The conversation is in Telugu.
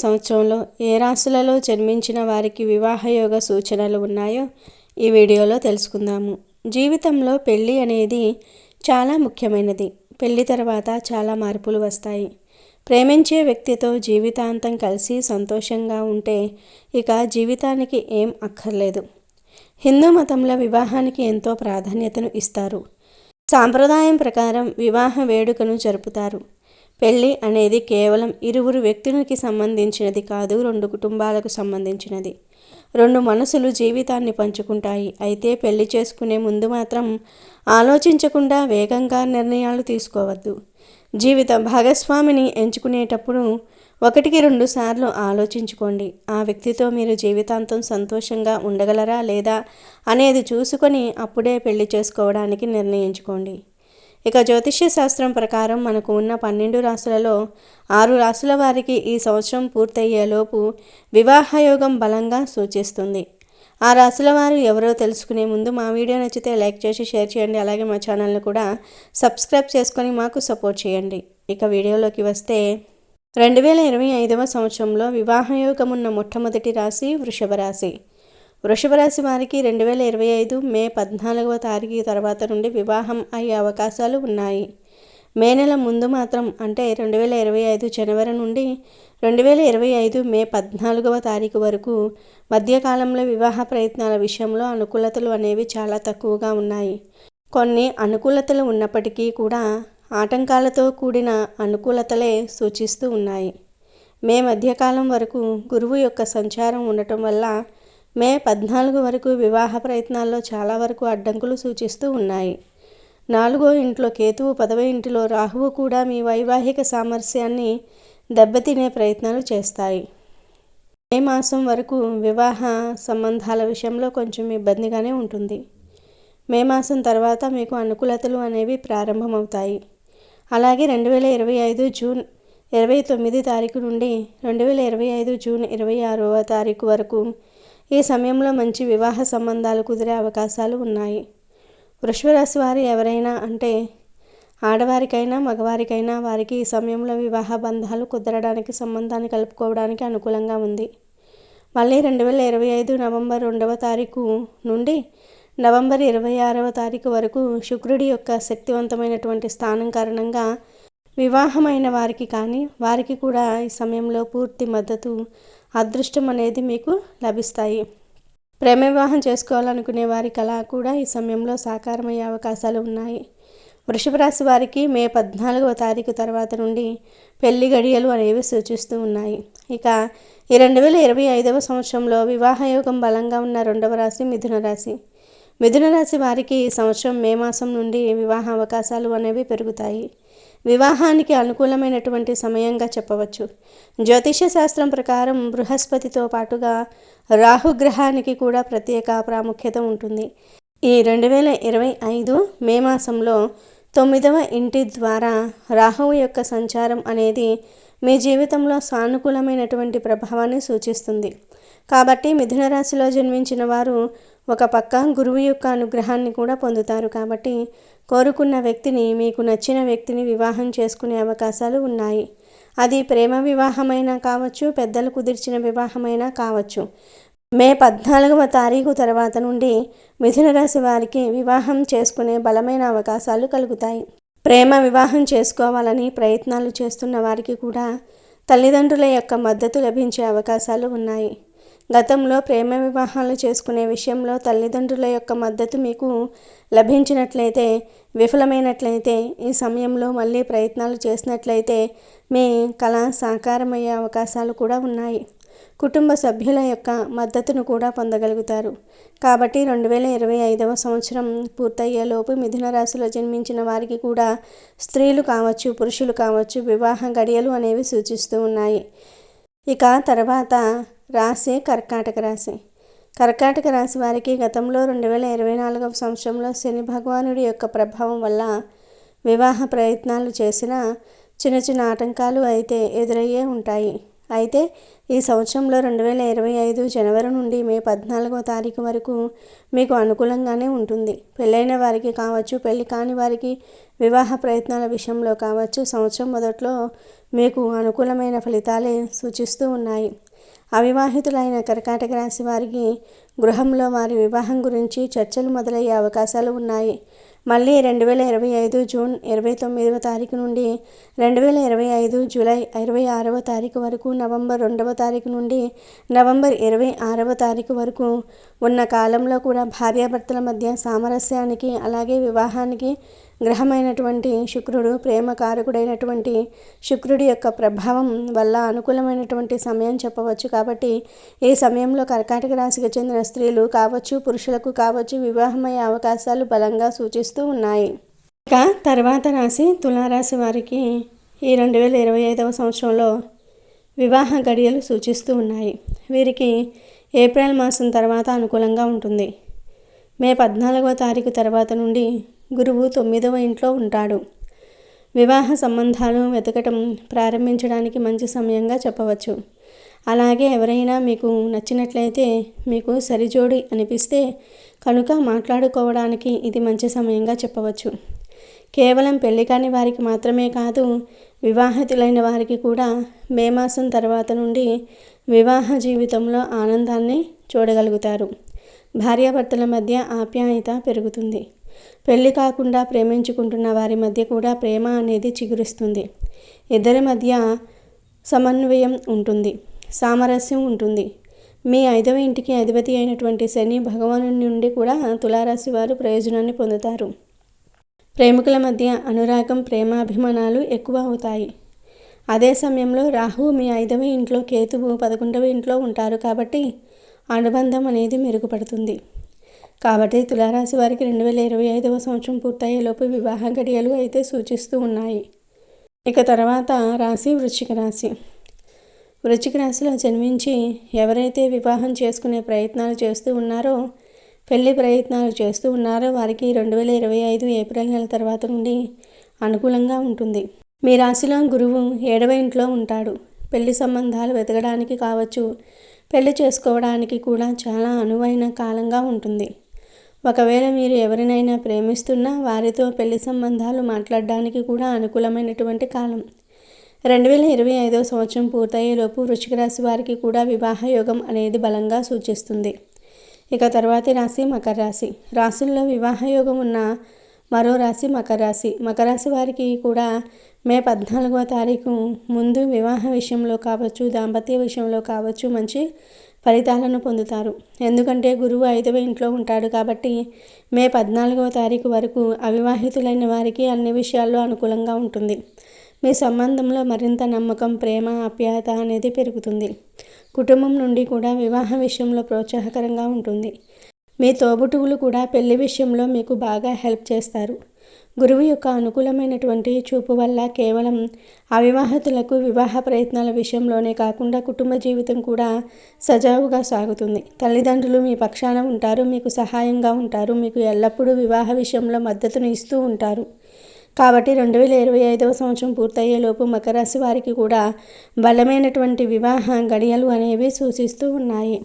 సంవత్సరంలో ఏ రాశులలో జన్మించిన వారికి వివాహయోగ సూచనలు ఉన్నాయో ఈ వీడియోలో తెలుసుకుందాము. జీవితంలో పెళ్ళి అనేది చాలా ముఖ్యమైనది. పెళ్లి తర్వాత చాలా మార్పులు వస్తాయి. ప్రేమించే వ్యక్తితో జీవితాంతం కలిసి సంతోషంగా ఉంటే ఇక జీవితానికి ఏం అక్కర్లేదు. హిందూ మతంలో వివాహానికి ఎంతో ప్రాధాన్యతను ఇస్తారు. సాంప్రదాయం ప్రకారం వివాహ వేడుకను జరుపుతారు. పెళ్ళి అనేది కేవలం ఇరువురు వ్యక్తులకి సంబంధించినది కాదు, రెండు కుటుంబాలకు సంబంధించినది. రెండు మనసులు జీవితాన్ని పంచుకుంటాయి. అయితే పెళ్లి చేసుకునే ముందు మాత్రం ఆలోచించకుండా వేగంగా నిర్ణయాలు తీసుకోవద్దు. జీవిత భాగస్వామిని ఎంచుకునేటప్పుడు 1-2 సార్లు ఆలోచించుకోండి. ఆ వ్యక్తితో మీరు జీవితాంతం సంతోషంగా ఉండగలరా లేదా అనేది చూసుకొని అప్పుడే పెళ్లి చేసుకోవడానికి నిర్ణయించుకోండి. ఇక జ్యోతిష్య శాస్త్రం ప్రకారం మనకు ఉన్న 12 రాశులలో 6 రాశుల వారికి ఈ సంవత్సరం పూర్తయ్యేలోపు వివాహయోగం బలంగా సూచిస్తుంది. ఆ రాశుల వారు ఎవరో తెలుసుకునే ముందు మా వీడియో నచ్చితే లైక్ చేసి షేర్ చేయండి. అలాగే మా ఛానల్ని కూడా సబ్స్క్రైబ్ చేసుకొని మాకు సపోర్ట్ చేయండి. ఇక వీడియోలోకి వస్తే 2025వ సంవత్సరంలో వివాహయోగం ఉన్న మొట్టమొదటి రాశి వృషభ రాశి. వృషభ రాశి వారికి 2025 మే 14వ తారీఖు తర్వాత నుండి వివాహం అయ్యే అవకాశాలు ఉన్నాయి. మే నెల ముందు మాత్రం అంటే 2025 జనవరి నుండి 2025 మే 14వ తారీఖు వరకు మధ్యకాలంలో వివాహ ప్రయత్నాల విషయంలో అనుకూలతలు అనేవి చాలా తక్కువగా ఉన్నాయి. కొన్ని అనుకూలతలు ఉన్నప్పటికీ కూడా ఆటంకాలతో కూడిన అనుకూలతలే సూచిస్తూ ఉన్నాయి. మే మధ్యకాలం వరకు గురువు యొక్క సంచారం ఉండటం వల్ల మే 14 వరకు వివాహ ప్రయత్నాల్లో చాలా వరకు అడ్డంకులు సూచిస్తూ ఉన్నాయి. 4వ ఇంట్లో కేతువు, 10వ ఇంటిలో రాహువు కూడా మీ వైవాహిక సామరస్యాన్ని దెబ్బతినే ప్రయత్నాలు చేస్తాయి. మే మాసం వరకు వివాహ సంబంధాల విషయంలో కొంచెం ఇబ్బందిగానే ఉంటుంది. మే మాసం తర్వాత మీకు అనుకూలతలు అనేవి ప్రారంభమవుతాయి. అలాగే 2025 జూన్ 29 తారీఖు నుండి 2025 జూన్ 26వ తారీఖు వరకు ఈ సమయంలో మంచి వివాహ సంబంధాలు కుదిరే అవకాశాలు ఉన్నాయి. వృషభ రాశి వారు ఎవరైనా అంటే ఆడవారికైనా మగవారికైనా వారికి ఈ సమయంలో వివాహ బంధాలు కుదరడానికి, సంబంధాన్ని కలుపుకోవడానికి అనుకూలంగా ఉంది. మళ్ళీ 2025 నవంబర్ 2వ తారీఖు నుండి నవంబర్ 26వ తారీఖు వరకు శుక్రుడి యొక్క శక్తివంతమైనటువంటి స్థానం కారణంగా వివాహమైన వారికి కానీ వారికి కూడా ఈ సమయంలో పూర్తి మద్దతు, అదృష్టం అనేది మీకు లభిస్తాయి. ప్రేమ వివాహం చేసుకోవాలనుకునే వారి కళ కూడా ఈ సమయంలో సాకారమయ్యే అవకాశాలు ఉన్నాయి. వృషభ రాశి వారికి మే 14వ తారీఖు తర్వాత నుండి పెళ్లి గడియలు అనేవి సూచిస్తూ ఉన్నాయి. ఇక ఈ 2025వ సంవత్సరంలో వివాహయోగం బలంగా ఉన్న రెండవ రాశి మిథున రాశి. మిథున రాశి వారికి ఈ సంవత్సరం మే మాసం నుండి వివాహ అవకాశాలు అనేవి పెరుగుతాయి. వివాహానికి అనుకూలమైనటువంటి సమయంగా చెప్పవచ్చు. జ్యోతిష్య శాస్త్రం ప్రకారం బృహస్పతితో పాటుగా రాహుగ్రహానికి కూడా ప్రత్యేక ప్రాముఖ్యత ఉంటుంది. ఈ 2025 మే మాసంలో 9వ ఇంటి ద్వారా రాహువు యొక్క సంచారం అనేది మీ జీవితంలో సానుకూలమైనటువంటి ప్రభావాన్ని సూచిస్తుంది. కాబట్టి మిథున రాశిలో జన్మించిన వారు ఒక పక్క గురువు యొక్క అనుగ్రహాన్ని కూడా పొందుతారు. కాబట్టి కోరుకున్న వ్యక్తిని, మీకు నచ్చిన వ్యక్తిని వివాహం చేసుకునే అవకాశాలు ఉన్నాయి. అది ప్రేమ వివాహమైనా కావచ్చు, పెద్దలు కుదిర్చిన వివాహమైనా కావచ్చు. మే 14వ తారీఖు తర్వాత నుండి మిథున రాశి వారికి వివాహం చేసుకునే బలమైన అవకాశాలు కలుగుతాయి. ప్రేమ వివాహం చేసుకోవాలని ప్రయత్నాలు చేస్తున్న వారికి కూడా తల్లిదండ్రుల యొక్క మద్దతు లభించే అవకాశాలు ఉన్నాయి. గతంలో ప్రేమ వివాహాలు చేసుకునే విషయంలో తల్లిదండ్రుల యొక్క మద్దతు మీకు లభించినట్లయితే, విఫలమైనట్లయితే ఈ సమయంలో మళ్ళీ ప్రయత్నాలు చేసినట్లయితే మీ కళ సాకారమయ్యే అవకాశాలు కూడా ఉన్నాయి. కుటుంబ సభ్యుల యొక్క మద్దతును కూడా పొందగలుగుతారు. కాబట్టి 2025వ సంవత్సరం పూర్తయ్యేలోపు మిథున రాశిలో జన్మించిన వారికి కూడా స్త్రీలు కావచ్చు, పురుషులు కావచ్చు వివాహ గడియలు అనేవి సూచిస్తూ ఉన్నాయి. ఇక తర్వాత రాశి కర్కాటక రాశి. కర్కాటక రాశి వారికి గతంలో 2024వ సంవత్సరంలో శని భగవానుడి యొక్క ప్రభావం వల్ల వివాహ ప్రయత్నాలు చేసిన చిన్న చిన్న ఆటంకాలు అయితే ఎదురయ్యే ఉంటాయి. అయితే ఈ సంవత్సరంలో 2025 జనవరి నుండి మే 14వ తారీఖు వరకు మీకు అనుకూలంగానే ఉంటుంది. పెళ్ళైన వారికి కావచ్చు, పెళ్ళి కాని వారికి వివాహ ప్రయత్నాల విషయంలో కావచ్చు, సంవత్సరం మొదట్లో మీకు అనుకూలమైన ఫలితాలే సూచిస్తూ ఉన్నాయి. అవివాహితులైన కర్కాటక రాశి వారికి గృహంలో వారి వివాహం గురించి చర్చలు మొదలయ్యే అవకాశాలు ఉన్నాయి. మళ్ళీ 2025 జూన్ 29వ తారీఖు నుండి 2025 జూలై 26వ తారీఖు వరకు, నవంబర్ 2వ తారీఖు నుండి నవంబర్ 26వ తారీఖు వరకు ఉన్న కాలంలో కూడా భార్యాభర్తల మధ్య సామరస్యానికి, అలాగే వివాహానికి గ్రహమైనటువంటి శుక్రుడు, ప్రేమ కారకుడైనటువంటి శుక్రుడి యొక్క ప్రభావం వల్ల అనుకూలమైనటువంటి సమయం చెప్పవచ్చు. కాబట్టి ఈ సమయంలో కర్కాటక రాశికి చెందిన స్త్రీలు కావచ్చు, పురుషులకు కావచ్చు, వివాహమయ్యే అవకాశాలు బలంగా సూచిస్తూ ఉన్నాయి. ఇక తర్వాత రాశి తులారాశి వారికి ఈ 2025వ సంవత్సరంలో వివాహ గడియలు సూచిస్తూ ఉన్నాయి. వీరికి ఏప్రిల్ మాసం తర్వాత అనుకూలంగా ఉంటుంది. మే 14వ తారీఖు తర్వాత నుండి గురువు 9వ ఇంట్లో ఉంటాడు. వివాహ సంబంధాలు వెతకటం ప్రారంభించడానికి మంచి సమయంగా చెప్పవచ్చు. అలాగే ఎవరైనా మీకు నచ్చినట్లయితే, మీకు సరిజోడి అనిపిస్తే కనుక మాట్లాడుకోవడానికి ఇది మంచి సమయంగా చెప్పవచ్చు. కేవలం పెళ్లి కాని వారికి మాత్రమే కాదు, వివాహితులైన వారికి కూడా మే మాసం తర్వాత నుండి వివాహ జీవితంలో ఆనందాన్ని చూడగలుగుతారు. భార్యాభర్తల మధ్య ఆప్యాయత పెరుగుతుంది. పెళ్లి కాకుండా ప్రేమించుకుంటున్న వారి మధ్య కూడా ప్రేమ అనేది చిగురిస్తుంది. ఇద్దరి మధ్య సమన్వయం ఉంటుంది, సామరస్యం ఉంటుంది. మీ 5వ ఇంటికి అధిపతి అయినటువంటి శని భగవాను నుండి కూడా తులారాశి వారు ప్రయోజనాన్ని పొందుతారు. ప్రేమికుల మధ్య అనురాగం, ప్రేమాభిమానాలు ఎక్కువ అవుతాయి. అదే సమయంలో రాహువు మీ 5వ ఇంట్లో, కేతువు 11వ ఇంట్లో ఉంటారు. కాబట్టి అనుబంధం అనేది మెరుగుపడుతుంది. కాబట్టి తులారాశి వారికి 2025వ సంవత్సరం పూర్తయ్యేలోపు వివాహ గడియలు అయితే సూచిస్తూ ఉన్నాయి. ఇక తర్వాత రాశి వృశ్చిక రాశి. వృశ్చిక రాశిలో జన్మించి ఎవరైతే వివాహం చేసుకునే ప్రయత్నాలు చేస్తూ ఉన్నారో, పెళ్లి ప్రయత్నాలు చేస్తూ ఉన్నారో వారికి 2025 ఏప్రిల్ నెల తర్వాత నుండి అనుకూలంగా ఉంటుంది. మీ రాశిలో గురువు 7వ ఇంట్లో ఉంటాడు. పెళ్లి సంబంధాలు వెతకడానికి కావచ్చు, పెళ్లి చేసుకోవడానికి కూడా చాలా అనువైన కాలంగా ఉంటుంది. ఒకవేళ మీరు ఎవరినైనా ప్రేమిస్తున్నా వారితో పెళ్లి సంబంధాలు మాట్లాడడానికి కూడా అనుకూలమైనటువంటి కాలం. 2025వ సంవత్సరం పూర్తయ్యేలోపు వృశ్చిక రాశి వారికి కూడా వివాహ యోగం అనేది బలంగా సూచిస్తుంది. ఇక తర్వాతి రాశి మకర రాశి. రాశుల్లో వివాహ యోగం ఉన్న మరో రాశి మకర రాశి. మకర రాశి వారికి కూడా మే 14వ తారీఖు ముందు వివాహ విషయంలో కావచ్చు, దాంపత్య విషయంలో కావచ్చు మంచి ఫలితాలను పొందుతారు. ఎందుకంటే గురువు 5వ ఇంట్లో ఉంటాడు. కాబట్టి మే 14వ తారీఖు వరకు అవివాహితులైన వారికి అన్ని విషయాల్లో అనుకూలంగా ఉంటుంది. మీ సంబంధంలో మరింత నమ్మకం, ప్రేమ, ఆప్యాయత అనేది పెరుగుతుంది. కుటుంబం నుండి కూడా వివాహ విషయంలో ప్రోత్సాహకరంగా ఉంటుంది. మీ తోబుట్టువులు కూడా పెళ్లి విషయంలో మీకు బాగా హెల్ప్ చేస్తారు. గురువు యొక్క అనుకూలమైనటువంటి చూపు వల్ల కేవలం అవివాహితులకు వివాహ ప్రయత్నాల విషయంలోనే కాకుండా కుటుంబ జీవితం కూడా సజావుగా సాగుతుంది. తల్లిదండ్రులు మీ పక్షాన ఉంటారు, మీకు సహాయంగా ఉంటారు, మీకు ఎల్లప్పుడూ వివాహ విషయంలో మద్దతును ఇస్తూ ఉంటారు. కాబట్టి 2025వ సంవత్సరం పూర్తయ్యేలోపు మకర రాశి వారికి కూడా బలమైనటువంటి వివాహ గడియలు అనేవి సూచిస్తూ ఉన్నాయి.